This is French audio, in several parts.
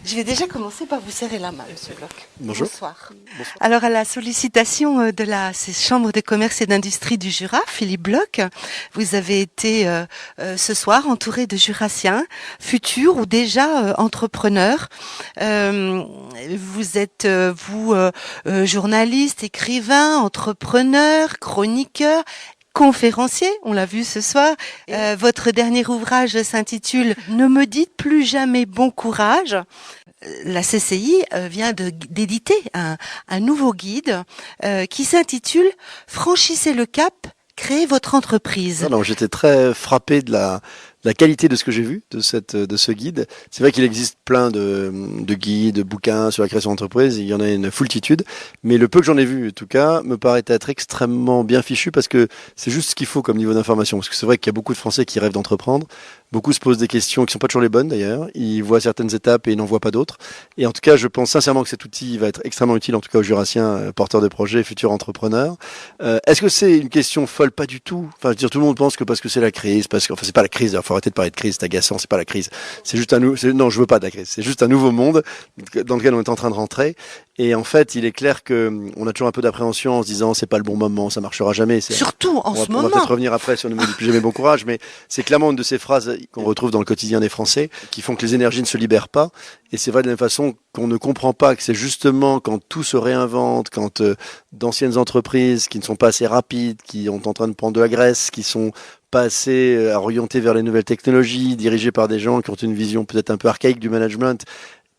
Je vais déjà commencer par vous serrer la main, Monsieur Bloch. Bonjour. Bonsoir. Bonsoir. Alors, à la sollicitation de la Chambre de commerce et d'industrie du Jura, Philippe Bloch, vous avez été ce soir entouré de Jurassiens, futurs ou déjà entrepreneurs. Vous êtes, journaliste, écrivain, entrepreneur, chroniqueur, conférencier, on l'a vu ce soir. Votre dernier ouvrage s'intitule « Ne me dites plus jamais bon courage ». La CCI vient d'éditer un nouveau guide qui s'intitule « Franchissez le cap, créez votre entreprise ». Non, j'étais très frappé de la qualité de ce que j'ai vu de ce guide. C'est vrai qu'il existe plein de guides, de bouquins sur la création d'entreprise, il y en a une foultitude, mais le peu que j'en ai vu, en tout cas, me paraît être extrêmement bien fichu parce que c'est juste ce qu'il faut comme niveau d'information. Parce que c'est vrai qu'il y a beaucoup de Français qui rêvent d'entreprendre, beaucoup se posent des questions qui sont pas toujours les bonnes d'ailleurs, ils voient certaines étapes et ils n'en voient pas d'autres. Et en tout cas, je pense sincèrement que cet outil va être extrêmement utile, en tout cas aux Jurassiens, porteurs de projets, futurs entrepreneurs. Est-ce que c'est une question folle? Pas du tout. Enfin, je veux dire, tout le monde pense que parce que c'est la crise, enfin, c'est pas la crise, faut arrêter de parler de crise, c'est agaçant, c'est pas la crise. C'est juste non, je veux pas de la crise. C'est juste un nouveau monde dans lequel on est en train de rentrer. Et en fait, il est clair que on a toujours un peu d'appréhension en se disant c'est pas le bon moment, ça marchera jamais. Surtout en ce moment. On va peut-être revenir après sur Ne me dites plus jamais bon courage, mais c'est clairement une de ces phrases qu'on retrouve dans le quotidien des Français qui font que les énergies ne se libèrent pas. Et c'est vrai de la même façon qu'on ne comprend pas que c'est justement quand tout se réinvente, quand d'anciennes entreprises qui ne sont pas assez rapides, qui sont en train de prendre de la graisse, qui sont pas assez orientées vers les nouvelles technologies, dirigées par des gens qui ont une vision peut-être un peu archaïque du management.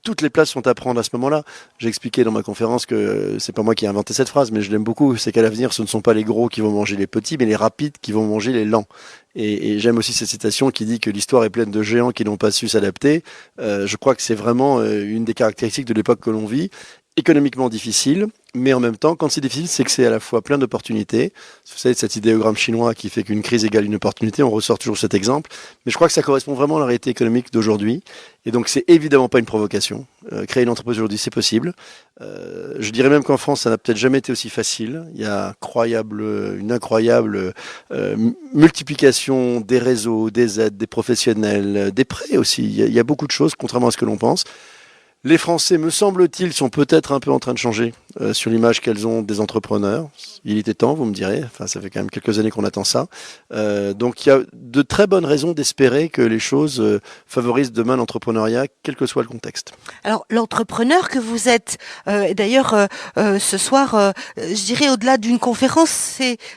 Toutes les places sont à prendre à ce moment-là. J'ai expliqué dans ma conférence que c'est pas moi qui ai inventé cette phrase, mais je l'aime beaucoup. C'est qu'à l'avenir, ce ne sont pas les gros qui vont manger les petits, mais les rapides qui vont manger les lents. Et j'aime aussi cette citation qui dit que l'histoire est pleine de géants qui n'ont pas su s'adapter. Je crois que c'est vraiment une des caractéristiques de l'époque que l'on vit. Économiquement difficile, mais en même temps, quand c'est difficile, c'est que c'est à la fois plein d'opportunités. Vous savez, cet idéogramme chinois qui fait qu'une crise égale une opportunité, on ressort toujours cet exemple. Mais je crois que ça correspond vraiment à la réalité économique d'aujourd'hui. Et donc, c'est évidemment pas une provocation. Créer une entreprise aujourd'hui, c'est possible. Je dirais même qu'en France, ça n'a peut-être jamais été aussi facile. Il y a une incroyable multiplication des réseaux, des aides, des professionnels, des prêts aussi. Il y a beaucoup de choses, contrairement à ce que l'on pense. Les Français, me semble-t-il, sont peut-être un peu en train de changer sur l'image qu'elles ont des entrepreneurs. Il était temps, vous me direz. Enfin, ça fait quand même quelques années qu'on attend ça. Donc, il y a de très bonnes raisons d'espérer que les choses favorisent demain l'entrepreneuriat, quel que soit le contexte. Alors, l'entrepreneur que vous êtes, d'ailleurs, ce soir, je dirais au-delà d'une conférence,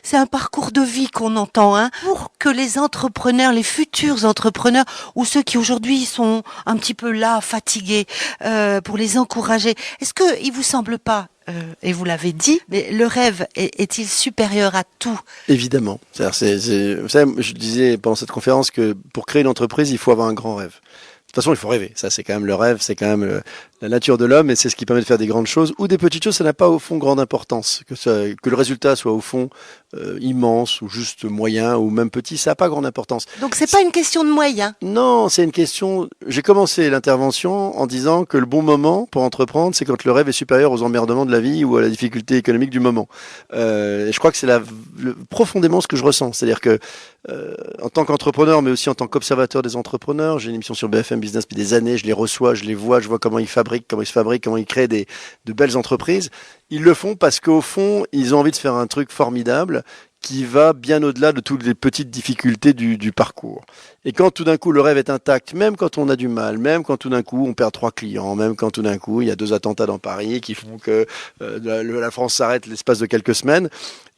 c'est un parcours de vie qu'on entend, hein, pour que les entrepreneurs, les futurs entrepreneurs, ou ceux qui aujourd'hui sont un petit peu là, fatigués, pour les encourager. Est-ce que il vous semble pas, et vous l'avez dit, mais le rêve est-il supérieur à tout? Évidemment. Vous savez, je disais pendant cette conférence que pour créer une entreprise, il faut avoir un grand rêve. De toute façon, il faut rêver. Ça, c'est quand même le rêve, c'est quand même la nature de l'homme, et c'est ce qui permet de faire des grandes choses ou des petites choses. Ça n'a pas au fond grande importance. Que le résultat soit au fond immense ou juste moyen ou même petit, ça n'a pas grande importance. Donc c'est pas une question de moyens. Non, c'est une question. J'ai commencé l'intervention en disant que le bon moment pour entreprendre, c'est quand le rêve est supérieur aux emmerdements de la vie ou à la difficulté économique du moment. Et je crois que c'est profondément ce que je ressens. C'est-à-dire que en tant qu'entrepreneur, mais aussi en tant qu'observateur des entrepreneurs, j'ai une émission sur BFM Business depuis des années. Je les reçois, je les vois, je vois comment ils fabriquent, comment ils se fabriquent, comment ils créent de belles entreprises. Ils le font parce qu'au fond, ils ont envie de faire un truc formidable qui va bien au-delà de toutes les petites difficultés du parcours. Et quand tout d'un coup le rêve est intact, même quand on a du mal, même quand tout d'un coup on perd 3 clients, même quand tout d'un coup il y a 2 attentats dans Paris qui font que la France s'arrête l'espace de quelques semaines,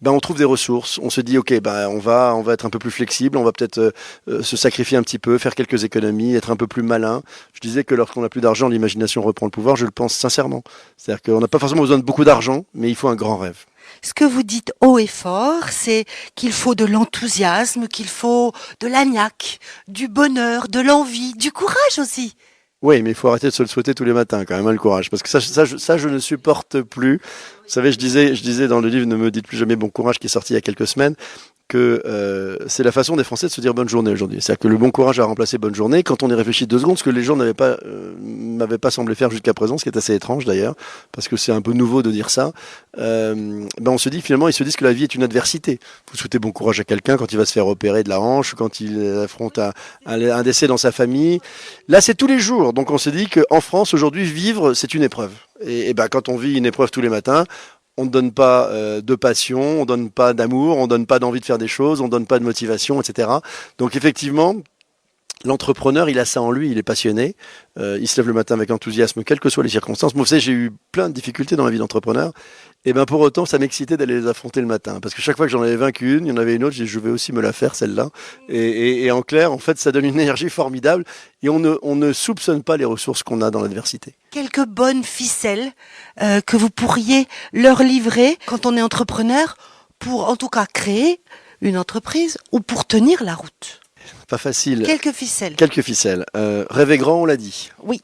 ben on trouve des ressources. On se dit ok, ben on va être un peu plus flexible, on va peut-être se sacrifier un petit peu, faire quelques économies, être un peu plus malin. Je disais que lorsqu'on n'a plus d'argent, l'imagination reprend le pouvoir. Je le pense sincèrement. C'est-à-dire qu'on n'a pas forcément besoin de beaucoup d'argent, mais il faut un grand rêve. Ce que vous dites haut et fort, c'est qu'il faut de l'enthousiasme, qu'il faut de la niaque, du bonheur, de l'envie, du courage aussi. Oui, mais il faut arrêter de se le souhaiter tous les matins quand même, hein, le courage. Parce que ça, je ne supporte plus. Vous savez, je disais dans le livre Ne me dites plus jamais bon courage qui est sorti il y a quelques semaines, que c'est la façon des Français de se dire bonne journée aujourd'hui. C'est-à-dire que le bon courage a remplacé bonne journée. Quand on y réfléchit 2 secondes, ce que les gens m'avaient pas semblé faire jusqu'à présent, ce qui est assez étrange d'ailleurs, parce que c'est un peu nouveau de dire ça. On se dit finalement, ils se disent que la vie est une adversité. Vous souhaitez bon courage à quelqu'un quand il va se faire opérer de la hanche, quand il affronte un décès dans sa famille. Là, c'est tous les jours. Donc on se dit qu'en France aujourd'hui, vivre, c'est une épreuve. Et quand on vit une épreuve tous les matins, on ne donne pas de passion, on ne donne pas d'amour, on ne donne pas d'envie de faire des choses, on ne donne pas de motivation, etc. Donc effectivement, l'entrepreneur, il a ça en lui, il est passionné, il se lève le matin avec enthousiasme, quelles que soient les circonstances. Moi, vous savez, j'ai eu plein de difficultés dans ma vie d'entrepreneur, et pour autant, ça m'excitait d'aller les affronter le matin, parce que chaque fois que j'en avais vaincu une, il y en avait une autre, je dis, je vais aussi me la faire, celle-là. Et en clair, en fait, ça donne une énergie formidable, et on ne soupçonne pas les ressources qu'on a dans l'adversité. Quelques bonnes ficelles que vous pourriez leur livrer quand on est entrepreneur, pour en tout cas créer une entreprise ou pour tenir la route. Pas facile. Quelques ficelles. Quelques ficelles. Rêver grand, on l'a dit. Oui.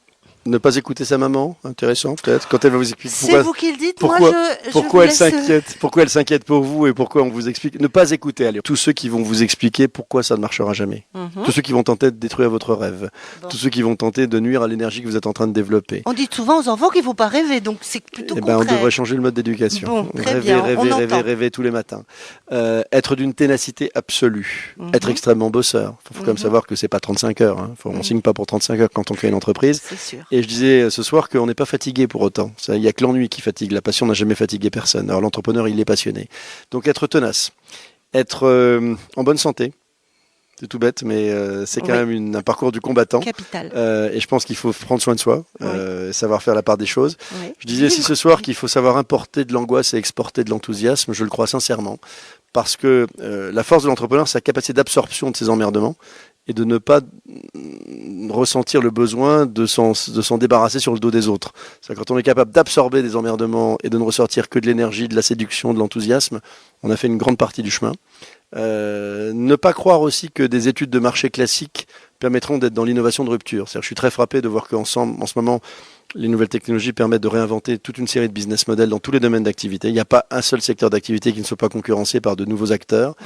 Ne pas écouter sa maman, intéressant peut-être, quand elle va vous expliquer C'est vous qui le dites, pourquoi elle s'inquiète, pourquoi elle s'inquiète pour vous et pourquoi on vous explique. Ne pas écouter, allez, tous ceux qui vont vous expliquer pourquoi ça ne marchera jamais. Tous ceux qui vont tenter de détruire votre rêve. Tous ceux qui vont tenter de nuire à l'énergie que vous êtes en train de développer. On dit souvent aux enfants qu'il ne faut pas rêver, donc c'est plutôt contraire. On devrait changer le mode d'éducation. Bon, très bien, Rêver tous les matins. Être d'une ténacité absolue. Être extrêmement bosseur. Il faut quand même savoir que c'est pas 35 heures. Hein. On signe pas pour 35 heures quand on crée une entreprise. C'est sûr. Et je disais ce soir qu'on n'est pas fatigué pour autant. Il n'y a que l'ennui qui fatigue. La passion n'a jamais fatigué personne. Alors l'entrepreneur, il est passionné. Donc être tenace. Être en bonne santé. C'est tout bête, mais c'est quand même un parcours du combattant. Capital. Et je pense qu'il faut prendre soin de soi, savoir faire la part des choses. Oui. Je disais aussi ce soir qu'il faut savoir importer de l'angoisse et exporter de l'enthousiasme. Je le crois sincèrement. Parce que la force de l'entrepreneur, c'est sa capacité d'absorption de ses emmerdements et de ne pas ressentir le besoin de s'en débarrasser sur le dos des autres. C'est-à-dire, quand on est capable d'absorber des emmerdements et de ne ressortir que de l'énergie, de la séduction, de l'enthousiasme, on a fait une grande partie du chemin. Ne pas croire aussi que des études de marché classiques permettront d'être dans l'innovation de rupture. C'est-à-dire, je suis très frappé de voir qu'en ce moment, les nouvelles technologies permettent de réinventer toute une série de business models dans tous les domaines d'activité. Il n'y a pas un seul secteur d'activité qui ne soit pas concurrencé par de nouveaux acteurs.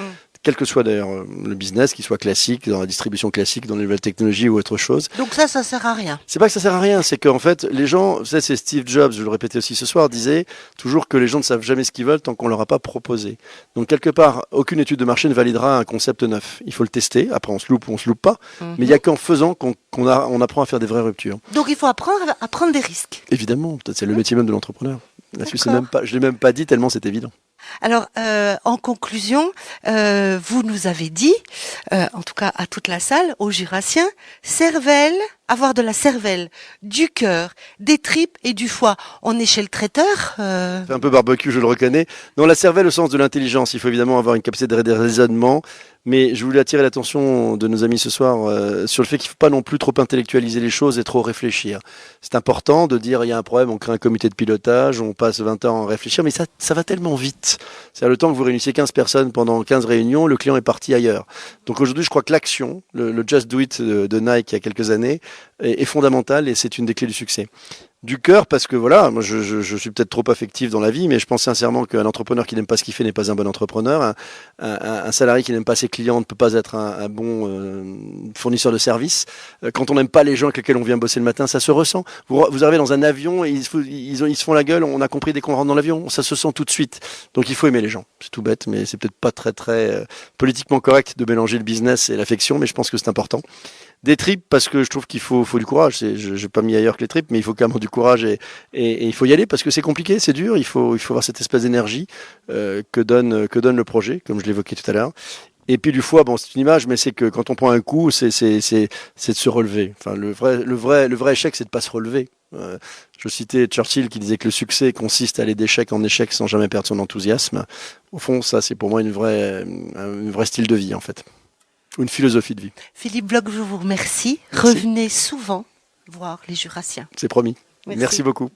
Quel que soit d'ailleurs le business, qu'il soit classique, dans la distribution classique, dans les nouvelles technologies ou autre chose. Donc ça sert à rien. C'est pas que ça sert à rien, c'est qu'en fait, les gens, vous savez, c'est Steve Jobs, je le répétais aussi ce soir, disait toujours que les gens ne savent jamais ce qu'ils veulent tant qu'on leur a pas proposé. Donc quelque part, aucune étude de marché ne validera un concept neuf. Il faut le tester, après on se loupe ou on se loupe pas, mais il n'y a qu'en faisant qu'on apprend à faire des vraies ruptures. Donc il faut apprendre à prendre des risques. Évidemment, peut-être c'est le métier même de l'entrepreneur. Je l'ai même pas dit tellement c'est évident. Alors, en conclusion, vous nous avez dit, en tout cas à toute la salle, aux Jurassiens, cervelle, avoir de la cervelle, du cœur, des tripes et du foie. On est chez le traiteur. C'est un peu barbecue, je le reconnais. Dans la cervelle, au sens de l'intelligence, il faut évidemment avoir une capacité de raisonnement. Mais je voulais attirer l'attention de nos amis ce soir sur le fait qu'il ne faut pas non plus trop intellectualiser les choses et trop réfléchir. C'est important de dire il y a un problème, on crée un comité de pilotage, on passe 20 ans à réfléchir, mais ça va tellement vite. C'est-à-dire le temps que vous réunissez 15 personnes pendant 15 réunions, le client est parti ailleurs. Donc aujourd'hui, je crois que l'action, le Just Do It de Nike il y a quelques années, est fondamentale et c'est une des clés du succès. Du cœur, parce que voilà, moi je suis peut-être trop affectif dans la vie, mais je pense sincèrement qu'un entrepreneur qui n'aime pas ce qu'il fait n'est pas un bon entrepreneur. Un salarié qui n'aime pas ses clients ne peut pas être un bon fournisseur de services. Quand on n'aime pas les gens avec lesquels on vient bosser le matin, ça se ressent. Vous arrivez dans un avion et ils se font la gueule, on a compris dès qu'on rentre dans l'avion, ça se sent tout de suite. Donc il faut aimer les gens. C'est tout bête, mais c'est peut-être pas très politiquement correct de mélanger le business et l'affection, mais je pense que c'est important. Des tripes, parce que je trouve qu'il faut du courage. Je n'ai pas mis ailleurs que les tripes, mais il faut quand même du courage et il faut y aller parce que c'est compliqué, c'est dur. Il faut avoir cette espèce d'énergie que donne le projet, comme je l'évoquais tout à l'heure. Et puis du foie, bon, c'est une image, mais c'est que quand on prend un coup, c'est de se relever. Enfin, le vrai échec, c'est de pas se relever. Je citais Churchill qui disait que le succès consiste à aller d'échec en échec sans jamais perdre son enthousiasme. Au fond, ça, c'est pour moi un vrai style de vie, en fait. Une philosophie de vie. Philippe Bloch, je vous remercie. Merci. Revenez souvent voir les Jurassiens. C'est promis. Merci beaucoup.